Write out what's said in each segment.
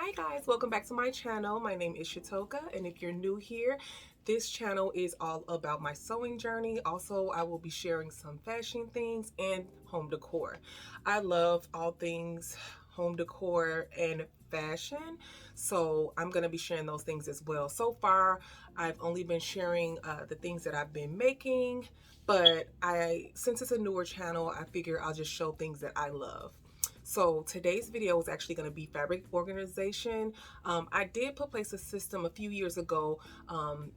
Hi guys, welcome back to my channel. My name is Shatoka, and if you're new here, this channel is all about my sewing journey. Also, I will be sharing some fashion things and home decor. I love all things home decor and fashion, so I'm going to be sharing those things as well. So far, I've only been sharing the things that I've been making, but since it's a newer channel, I figure I'll just show things that I love. So today's video is actually going to be fabric organization. I did place a system a few years ago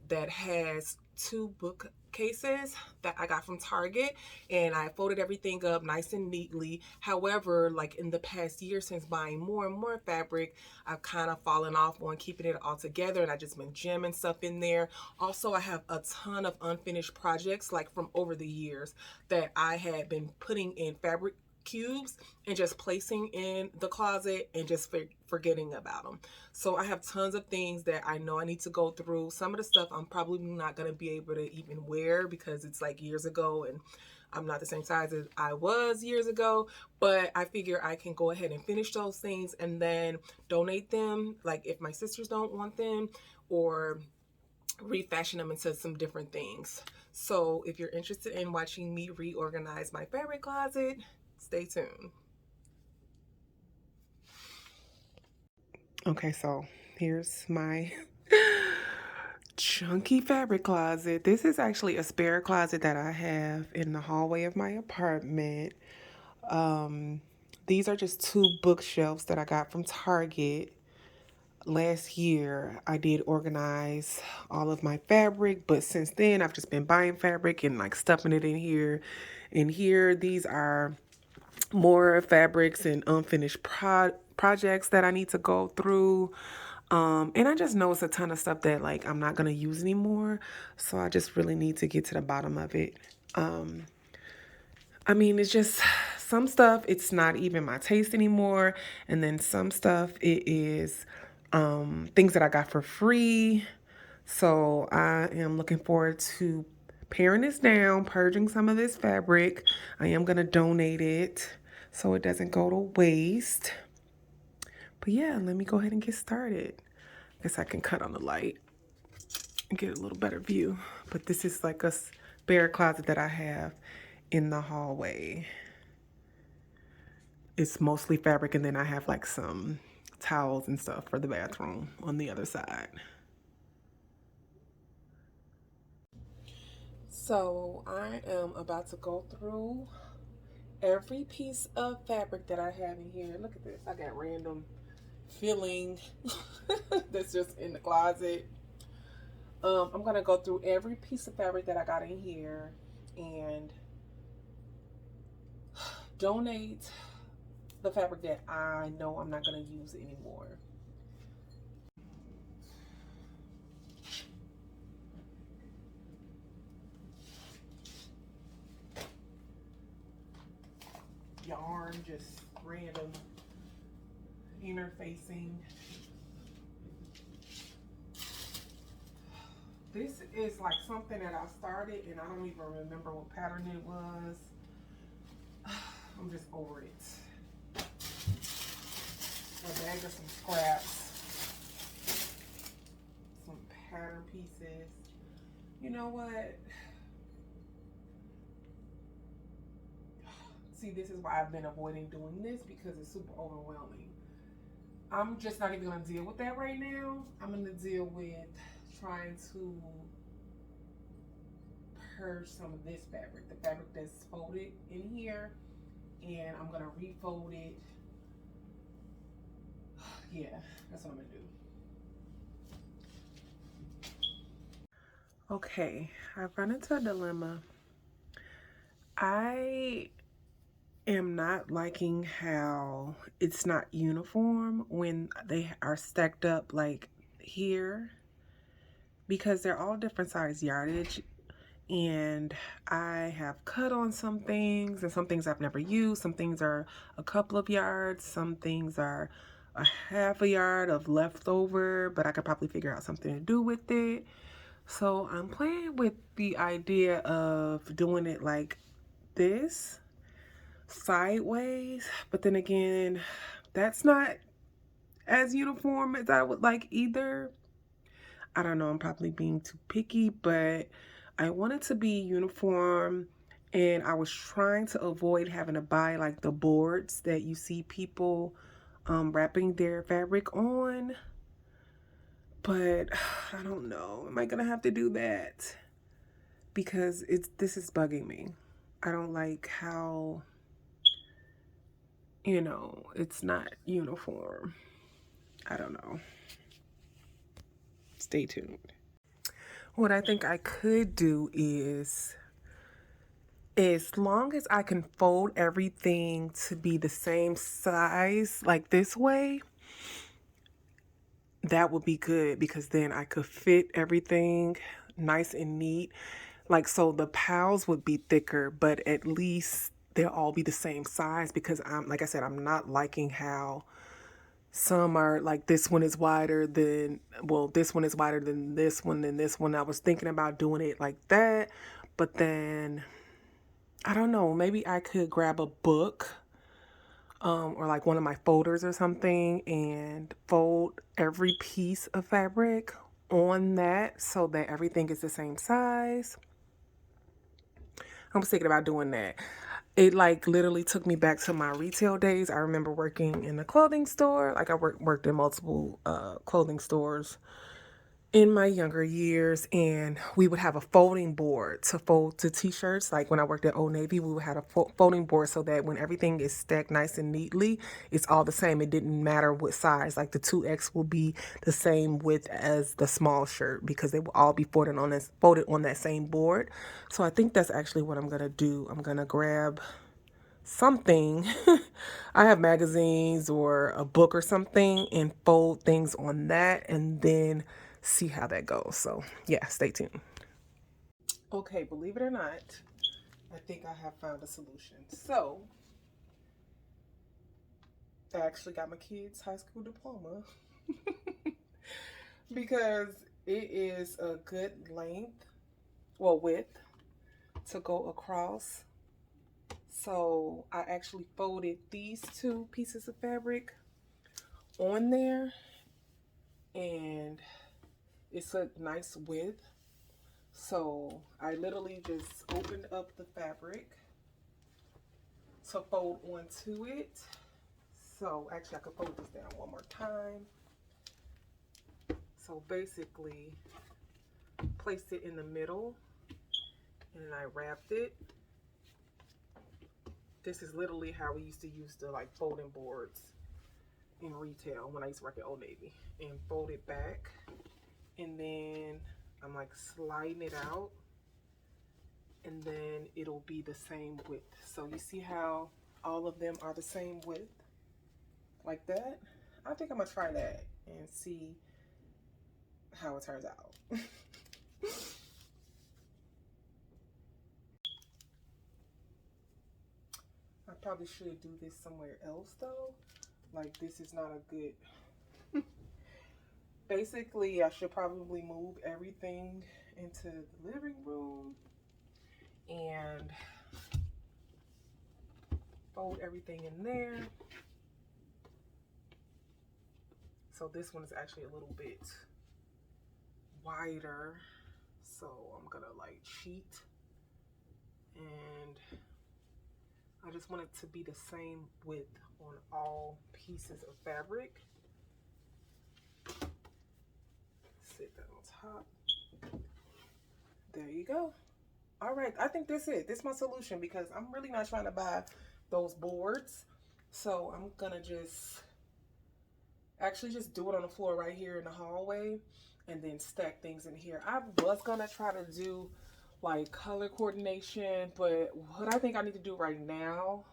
that has two bookcases that I got from Target, and I folded everything up nice and neatly. However, like in the past year, since buying more and more fabric, I've kind of fallen off on keeping it all together, and I just been jamming stuff in there. Also, I have a ton of unfinished projects like from over the years that I had been putting in fabric cubes and just placing in the closet and just forgetting about them. So I have tons of things that I know I need to go through. Some of the stuff I'm probably not going to be able to even wear because it's like years ago and I'm not the same size as I was years ago, but I figure I can go ahead and finish those things and then donate them, like if my sisters don't want them, or refashion them into some different things. So if you're interested in watching me reorganize my fabric closet, stay tuned. Okay, so here's my chunky fabric closet. This is actually a spare closet that I have in the hallway of my apartment. These are just two bookshelves that I got from Target. Last year, I did organize all of my fabric, but since then, I've just been buying fabric and like stuffing it in here. And here, these are more fabrics and unfinished projects that I need to go through. And I just know it's a ton of stuff that like I'm not gonna use anymore. So I just really need to get to the bottom of it. I mean, it's just some stuff, it's not even my taste anymore. And then some stuff, it is things that I got for free. So I am looking forward to paring this down, purging some of this fabric. I am going to donate it so it doesn't go to waste. But yeah, let me go ahead and get started. I guess I can cut on the light and get a little better view. But this is like a spare closet that I have in the hallway. It's mostly fabric, and then I have like some towels and stuff for the bathroom on the other side. So I am about to go through every piece of fabric that I have in here. Look at this. I got random filling that's just in the closet. I'm going to go through every piece of fabric that I got in here and donate the fabric that I know I'm not going to use anymore. Yarn, just random interfacing. This is like something that I started and I don't even remember what pattern it was. I'm just over it. A bag of some scraps, some pattern pieces. You know what? See, this is why I've been avoiding doing this because it's super overwhelming. I'm just not even going to deal with that right now. I'm going to deal with trying to purge some of this fabric, the fabric that's folded in here, and I'm going to refold it. Yeah, that's what I'm going to do. Okay, I've run into a dilemma. I am not liking how it's not uniform when they are stacked up like here, because they're all different size yardage, and I have cut on some things and some things I've never used. Some things are a couple of yards, some things are a half a yard of leftover, but I could probably figure out something to do with it. So I'm playing with the idea of doing it like this, sideways, but then again, that's not as uniform as I would like either. I don't know, I'm probably being too picky, but I wanted to be uniform, and I was trying to avoid having to buy like the boards that you see people wrapping their fabric on. But I don't know. Am I gonna have to do that? Because this is bugging me. I don't like how, it's not uniform. I don't know. Stay tuned. What I think I could do is, as long as I can fold everything to be the same size, like this way, that would be good, because then I could fit everything nice and neat. Like, so the pals would be thicker, but at least they'll all be the same size, because like I said, I'm not liking how some are like, this one is wider than, well, this one is wider than this one, and this one. I was thinking about doing it like that, but then I don't know, maybe I could grab a book, or like one of my folders or something, and fold every piece of fabric on that so that everything is the same size. I was thinking about doing that. It like literally took me back to my retail days. I remember working in a clothing store. Like I worked in multiple clothing stores in my younger years, and we would have a folding board to fold to t-shirts. Like when I worked at Old Navy, we would have a folding board so that when everything is stacked nice and neatly, it's all the same. It didn't matter what size. Like the 2X will be the same width as the small shirt, because they will all be folded on that same board. So I think that's actually what I'm gonna do. I'm gonna grab something. I have magazines or a book or something, and fold things on that, and then see how that goes. So yeah, stay tuned. Okay, believe it or not, I think I have found a solution. So I actually got my kid's high school diploma because it is a good length, well, width to go across. So I actually folded these two pieces of fabric on there, and it's a nice width. So I literally just opened up the fabric to fold onto it. So actually I could fold this down one more time. So basically placed it in the middle, and then I wrapped it. This is literally how we used to use the like folding boards in retail when I used to work at Old Navy, and fold it back, and then I'm like sliding it out, and then it'll be the same width. So you see how all of them are the same width like that? I think I'm gonna try that and see how it turns out. I probably should do this somewhere else though. Like this is not a good, basically I should probably move everything into the living room and fold everything in there. So this one is actually a little bit wider. So I'm gonna like cheat, and I just want it to be the same width on all pieces of fabric. Sit that on top. There you go. All right, I think that's it. This is my solution, because I'm really not trying to buy those boards. So I'm gonna just actually just do it on the floor right here in the hallway, and then stack things in here. I was gonna try to do like color coordination, but what I think I need to do right now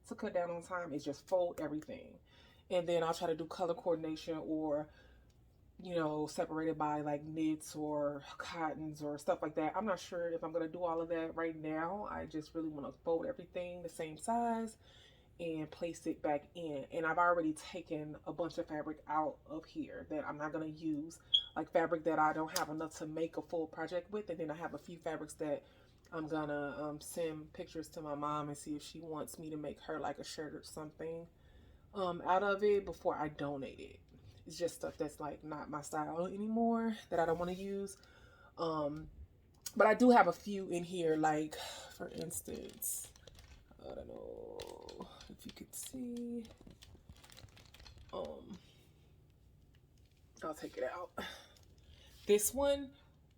to cut down on time is just fold everything, and then I'll try to do color coordination, or separated by like knits or cottons or stuff like that. I'm not sure if I'm gonna do all of that right now. I just really want to fold everything the same size and place it back in. And I've already taken a bunch of fabric out of here that I'm not going to use, like fabric that I don't have enough to make a full project with. And then I have a few fabrics that I'm gonna send pictures to my mom and see if she wants me to make her like a shirt or something out of it before I donate it. It's just stuff that's like not my style anymore that I don't want to use. Um, but I do have a few in here, like for instance, I don't know if you could see. Um, I'll take it out. This one,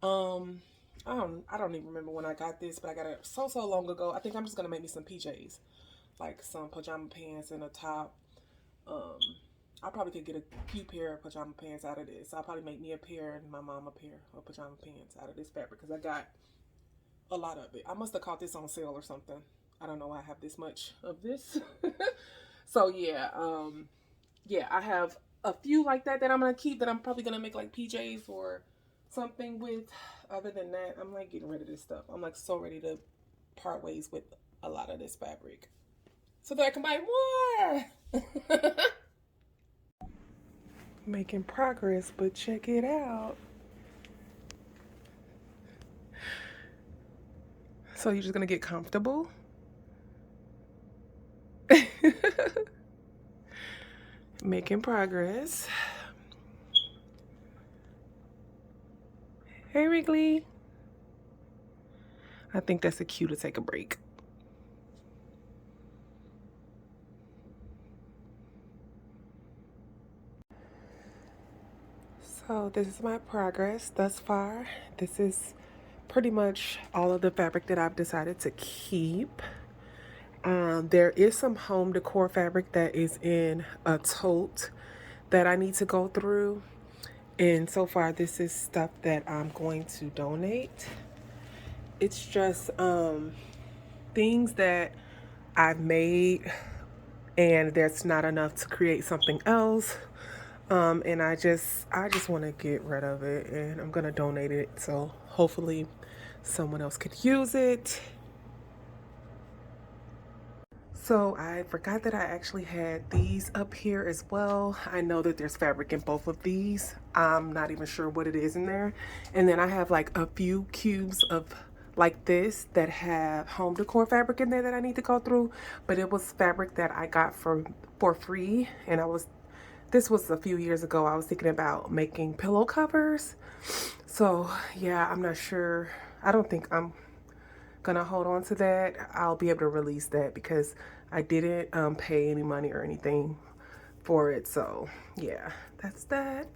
I don't even remember when I got this, but I got it so long ago. I think I'm just gonna make me some PJs, like some pajama pants and a top. Um, I probably could get a few pair of pajama pants out of this. I'll probably make me a pair and my mom a pair of pajama pants out of this fabric because I got a lot of it. I must have caught this on sale or something. I don't know why I have this much of this. So yeah, yeah, I have a few like that I'm gonna keep that I'm probably gonna make like PJs or something with. Other than that, I'm like getting rid of this stuff. I'm like so ready to part ways with a lot of this fabric so that I can buy more. Making progress, but check it out. So you're just gonna get comfortable? Making progress. Hey, Wrigley. I think that's a cue to take a break. So this is my progress thus far. This is pretty much all of the fabric that I've decided to keep. There is some home decor fabric that is in a tote that I need to go through. And so far, this is stuff that I'm going to donate. It's just things that I've made and there's not enough to create something else. And I just want to get rid of it and I'm going to donate it. So hopefully someone else could use it. So I forgot that I actually had these up here as well. I know that there's fabric in both of these. I'm not even sure what it is in there. And then I have like a few cubes of like this that have home decor fabric in there that I need to go through. But it was fabric that I got for free. And this was a few years ago. I was thinking about making pillow covers. So yeah, I'm not sure. I don't think I'm gonna hold on to that. I'll be able to release that because I didn't pay any money or anything for it. So yeah, that's that.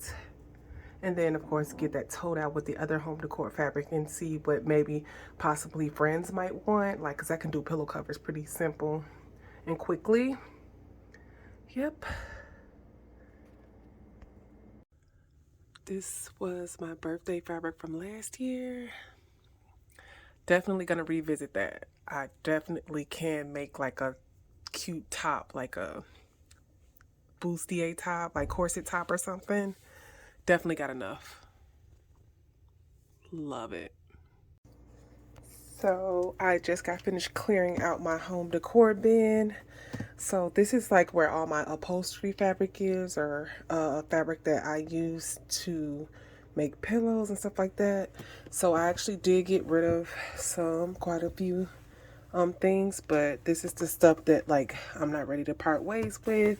And then of course get that tote out with the other home decor fabric and see what maybe possibly friends might want, like because I can do pillow covers pretty simple and quickly. Yep. This was my birthday fabric from last year. Definitely gonna revisit that. I definitely can make like a cute top, like a bustier top, like corset top or something. Definitely got enough. Love it. So I just got finished clearing out my home decor bin. So this is like where all my upholstery fabric is, or fabric that I use to make pillows and stuff like that. So I actually did get rid of quite a few things, but this is the stuff that like I'm not ready to part ways with.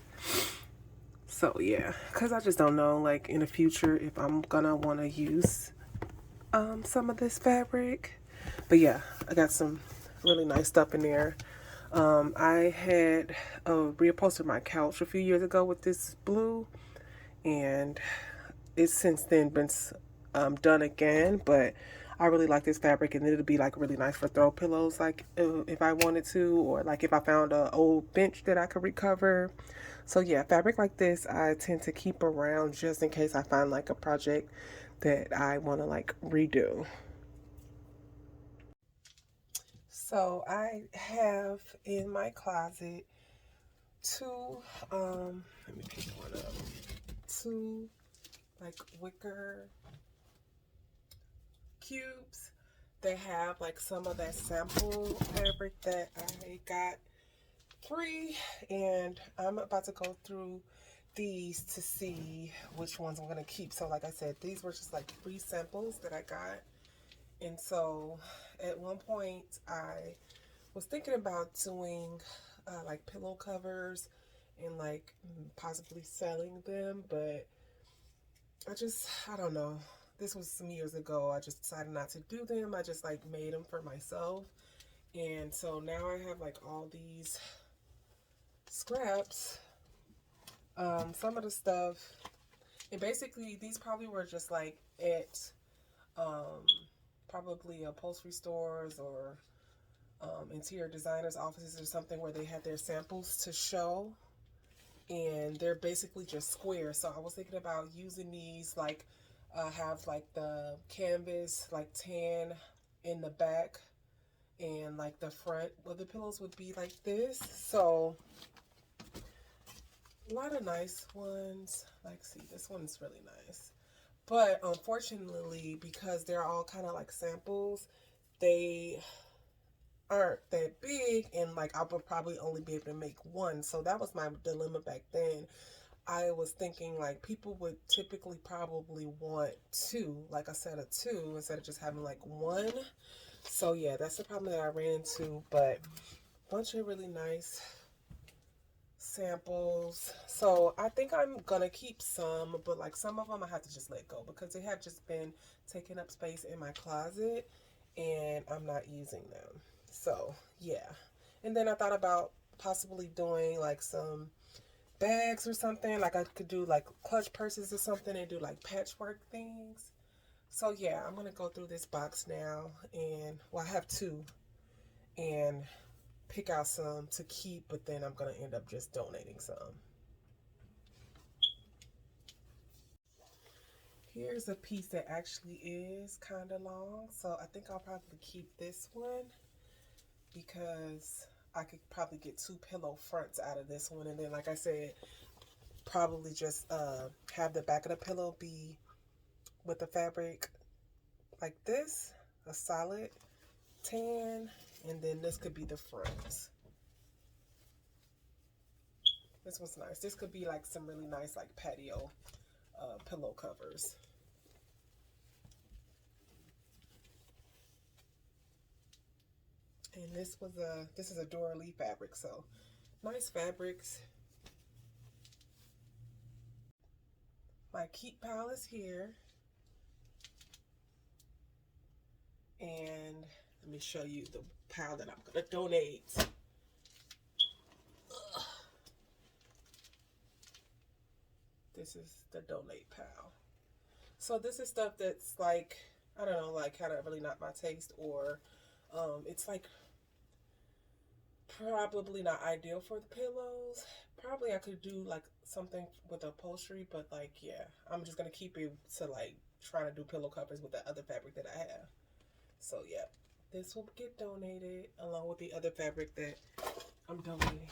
So yeah, because I just don't know like in the future if I'm gonna want to use some of this fabric. But yeah, I got some really nice stuff in there. I had reupholstered my couch a few years ago with this blue, and it's since then been done again, but I really like this fabric, and it'll be like really nice for throw pillows, like if I wanted to, or like if I found an old bench that I could recover. So yeah, fabric like this I tend to keep around just in case I find like a project that I want to like redo. So I have in my closet two, let me pick one up, two like wicker cubes. They have like some of that sample fabric that I got free, and I'm about to go through these to see which ones I'm gonna keep. So like I said, these were just like free samples that I got. And so at one point I was thinking about doing like pillow covers and like possibly selling them, but I don't know. This was some years ago. I just decided not to do them. I just like made them for myself. And so now I have like all these scraps. Some of the stuff, and basically these probably were just like at um, probably upholstery stores or interior designers' offices or something where they had their samples to show. And they're basically just square. So I was thinking about using these like have like the canvas like tan in the back and like the front of the pillows would be like this. So a lot of nice ones. Like, see, this one's really nice. But unfortunately, because they're all kind of like samples, they aren't that big, and like I would probably only be able to make one. So that was my dilemma back then. I was thinking like people would typically probably want two, like a set of two, instead of just having like one. So yeah, that's the problem that I ran into. But a bunch of really nice samples. So I think I'm gonna keep some, but like some of them I have to just let go because they have just been taking up space in my closet and I'm not using them. So yeah. And then I thought about possibly doing like some bags or something. Like I could do like clutch purses or something and do like patchwork things. So yeah, I'm gonna go through this box now, and well, I have two, and pick out some to keep, but then I'm gonna end up just donating some. Here's a piece that actually is kind of long, so I think I'll probably keep this one because I could probably get two pillow fronts out of this one, and then like I said, probably just have the back of the pillow be with the fabric like this, a solid tan, and then this could be the front. This one's nice. This could be like some really nice like patio pillow covers. And this is a Dora Lee fabric, so nice fabrics. My keep pile is here, and let me show you the pile that I'm gonna donate. This is the donate pile. So this is stuff that's like, I don't know, like kind of really not my taste, or it's like probably not ideal for the pillows. Probably I could do like something with upholstery, but like, yeah, I'm just gonna keep it to like trying to do pillow covers with the other fabric that I have. So yeah, this will get donated along with the other fabric that I'm donating.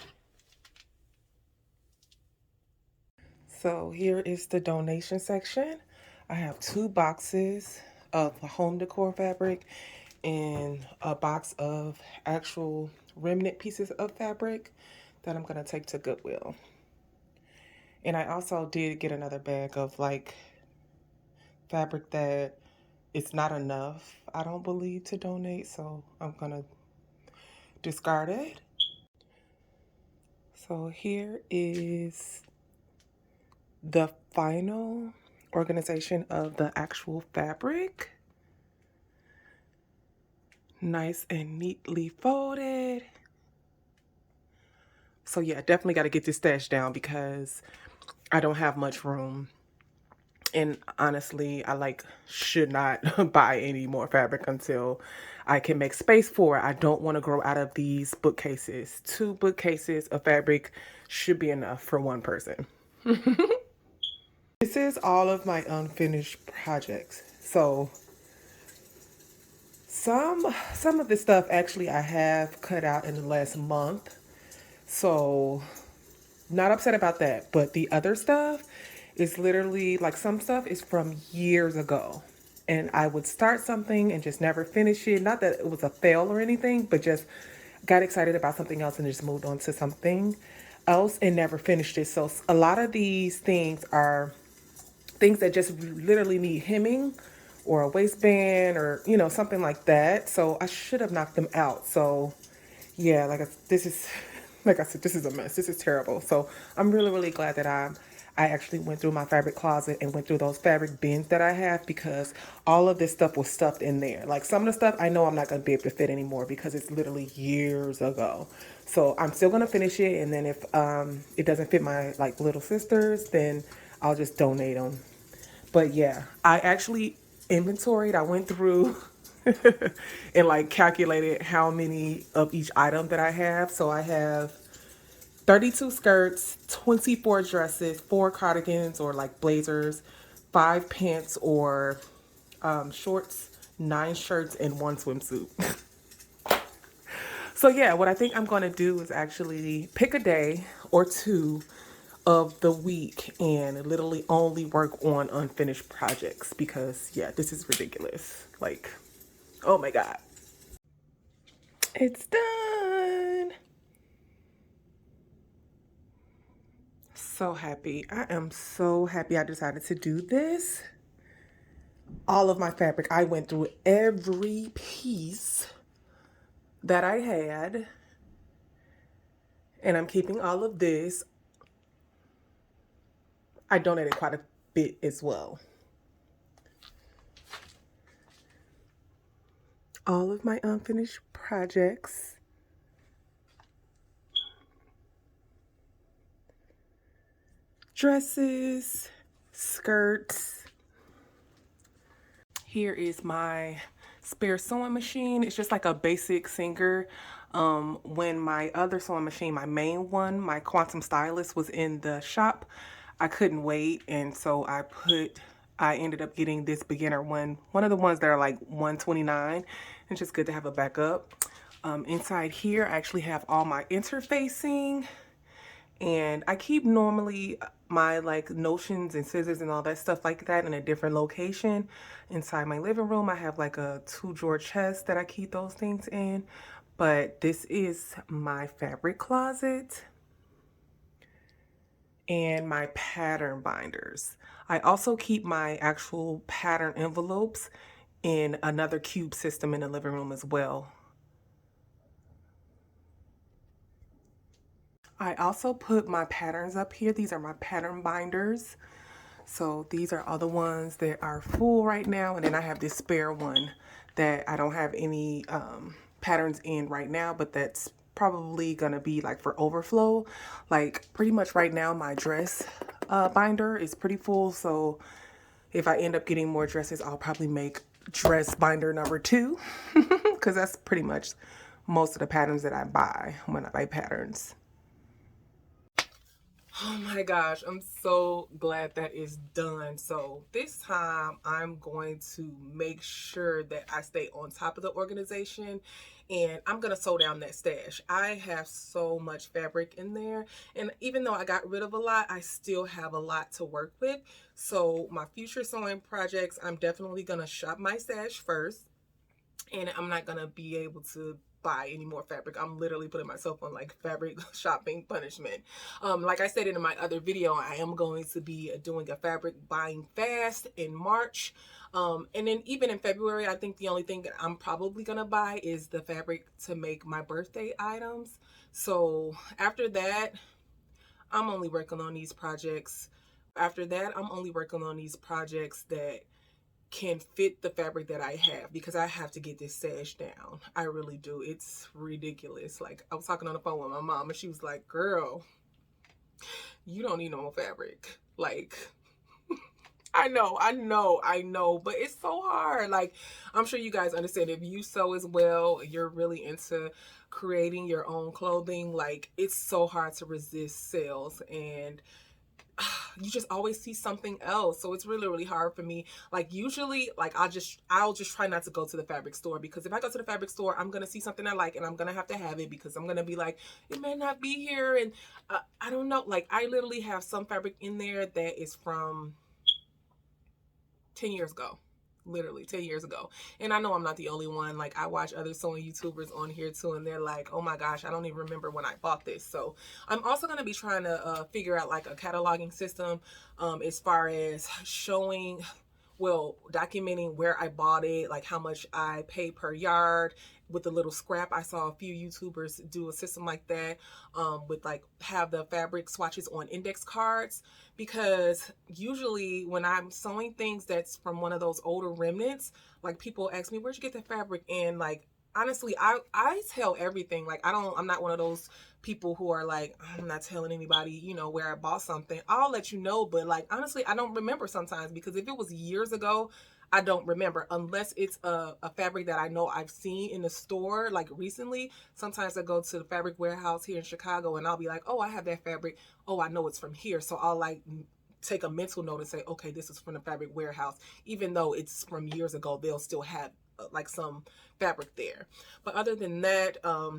So here is the donation section. I have two boxes of home decor fabric and a box of actual remnant pieces of fabric that I'm going to take to Goodwill. And I also did get another bag of like fabric that it's not enough, I don't believe, to donate. So I'm going to discard it. So here is the final organization of the actual fabric. Nice and neatly folded. So yeah, definitely got to get this stash down because I don't have much room. And honestly, I like should not buy any more fabric until I can make space for it. I don't want to grow out of these bookcases. 2 bookcases of fabric should be enough for one person. This is all of my unfinished projects. So some of this stuff actually I have cut out in the last month. So not upset about that, but the other stuff is literally like some stuff is from years ago. And I would start something and just never finish it. Not that it was a fail or anything, but just got excited about something else and just moved on to something else and never finished it. So a lot of these things are things that just literally need hemming or a waistband or, you know, something like that. So I should have knocked them out. So yeah, like this is Like I said, this is a mess. This is terrible. So I'm really, really glad that I actually went through my fabric closet and went through those fabric bins that I have, because all of this stuff was stuffed in there. Like some of the stuff I know I'm not going to be able to fit anymore because it's literally years ago. So I'm still going to finish it. And then if it doesn't fit my like little sisters, then I'll just donate them. But yeah, I actually inventoried. I went through and like calculated how many of each item that I have. So I have 32 skirts, 24 dresses, 4 cardigans or like blazers, 5 pants or shorts, 9 shirts, and 1 swimsuit. So yeah, what I think I'm going to do is actually pick a day or two of the week and literally only work on unfinished projects, because yeah, this is ridiculous. Like, oh my God. It's done. So happy. I am so happy I decided to do this. All of my fabric, I went through every piece that I had, and I'm keeping all of this. I donated quite a bit as well. All of my unfinished projects. Dresses, skirts. Here is my spare sewing machine. It's just like a basic Singer. When my other sewing machine, my main one, my Quantum Stylist, was in the shop, I couldn't wait, and so I ended up getting this beginner one of the ones that are like $129. It's just good to have a backup. Inside here, I actually have all my interfacing, and I keep normally my like notions and scissors and all that stuff like that in a different location. Inside my living room, I have like a 2-drawer chest that I keep those things in. But this is my fabric closet and my pattern binders. I also keep my actual pattern envelopes in another cube system in the living room as well. I also put my patterns up here. These are my pattern binders. So these are all the ones that are full right now. And then I have this spare one that I don't have any patterns in right now, but that's probably gonna be like for overflow. Like pretty much right now my dress binder is pretty full. So if I end up getting more dresses, I'll probably make dress binder number 2 because that's pretty much most of the patterns that I buy when I buy patterns. Oh my gosh, I'm so glad that is done. So this time I'm going to make sure that I stay on top of the organization, and I'm going to sew down that stash. I have so much fabric in there, and even though I got rid of a lot, I still have a lot to work with. So my future sewing projects, I'm definitely going to shop my stash first, and I'm not going to be able to buy any more fabric. I'm literally putting myself on like fabric shopping punishment. Like I said in my other video, I am going to be doing a fabric buying fast in March. And then even in February, I think the only thing that I'm probably gonna buy is the fabric to make my birthday items. So after that, I'm only working on these projects. After that, I'm only working on these projects that can fit the fabric that I have, because I have to get this stash down. I really do. It's ridiculous. Like, I was talking on the phone with my mom and she was like, girl, you don't need no more fabric. Like, I know, but it's so hard. Like, I'm sure you guys understand, if you sew as well, you're really into creating your own clothing, like, it's so hard to resist sales, and you just always see something else. So it's really, really hard for me. Like usually, like I'll just try not to go to the fabric store, because if I go to the fabric store, I'm gonna see something I like and I'm gonna have to have it, because I'm gonna be like, it may not be here, and I don't know. Like I literally have some fabric in there that is from 10 years ago. Literally 10 years ago. And I know I'm not the only one. Like I watch other sewing YouTubers on here too, and they're like, oh my gosh, I don't even remember when I bought this. So I'm also going to be trying to figure out like a cataloging system as far as showing well, documenting where I bought it, like how much I pay per yard with a little scrap. I saw a few YouTubers do a system like that, with like have the fabric swatches on index cards, because usually when I'm sewing things that's from one of those older remnants, like people ask me, where'd you get that fabric? And like, honestly, I tell everything. Like, I'm not one of those people who are like, I'm not telling anybody, where I bought something. I'll let you know, but like, honestly, I don't remember sometimes, because if it was years ago, I don't remember, unless it's a fabric that I know I've seen in the store like recently. Sometimes I go to the fabric warehouse here in Chicago and I'll be like, oh, I have that fabric. Oh, I know it's from here. So I'll like take a mental note and say, okay, this is from the fabric warehouse. Even though it's from years ago, they'll still have like some fabric there. But other than that,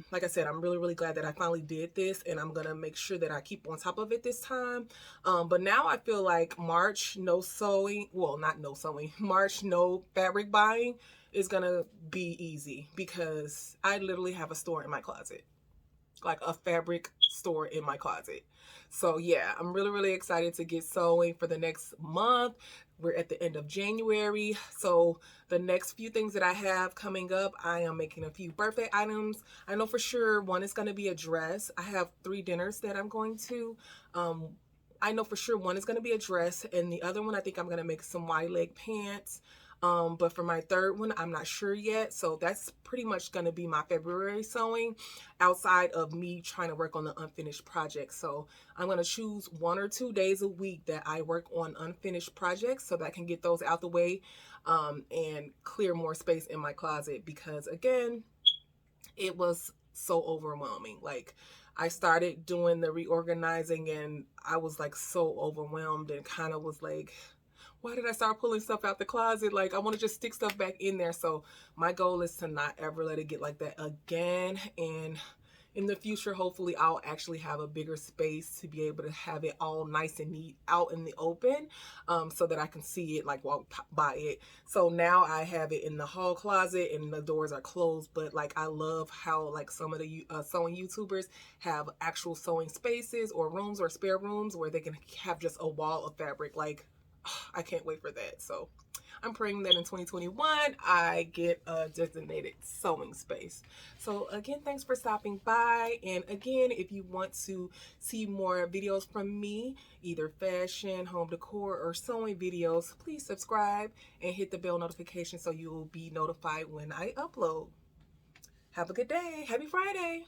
like I said, I'm really, really glad that I finally did this, and I'm gonna make sure that I keep on top of it this time. But now I feel like March, no sewing, well, not no sewing, March, no fabric buying is gonna be easy, because I literally have a store in my closet, like a fabric store in my closet. So yeah, I'm really, really excited to get sewing for the next month. We're at the end of January. So the next few things that I have coming up, I am making a few birthday items. I know for sure one is going to be a dress. I have 3 dinners that I'm going to. Um, I know for sure one is going to be a dress, and the other one I think I'm going to make some wide leg pants. But for my third one, I'm not sure yet. So that's pretty much going to be my February sewing, outside of me trying to work on the unfinished project. So I'm going to choose 1 or 2 days a week that I work on unfinished projects, so that I can get those out the way, and clear more space in my closet, because again, it was so overwhelming. Like, I started doing the reorganizing and I was like so overwhelmed, and kind of was like, why did I start pulling stuff out the closet? Like, I want to just stick stuff back in there. So my goal is to not ever let it get like that again. And in the future, hopefully I'll actually have a bigger space to be able to have it all nice and neat out in the open, so that I can see it, like walk by it. So now I have it in the hall closet and the doors are closed. But like, I love how like some of the sewing YouTubers have actual sewing spaces or rooms or spare rooms where they can have just a wall of fabric. Like, I can't wait for that. So I'm praying that in 2021 I get a designated sewing space. So again, thanks for stopping by. And again, if you want to see more videos from me, either fashion, home decor, or sewing videos, please subscribe and hit the bell notification so you will be notified when I upload. Have a good day. Happy Friday.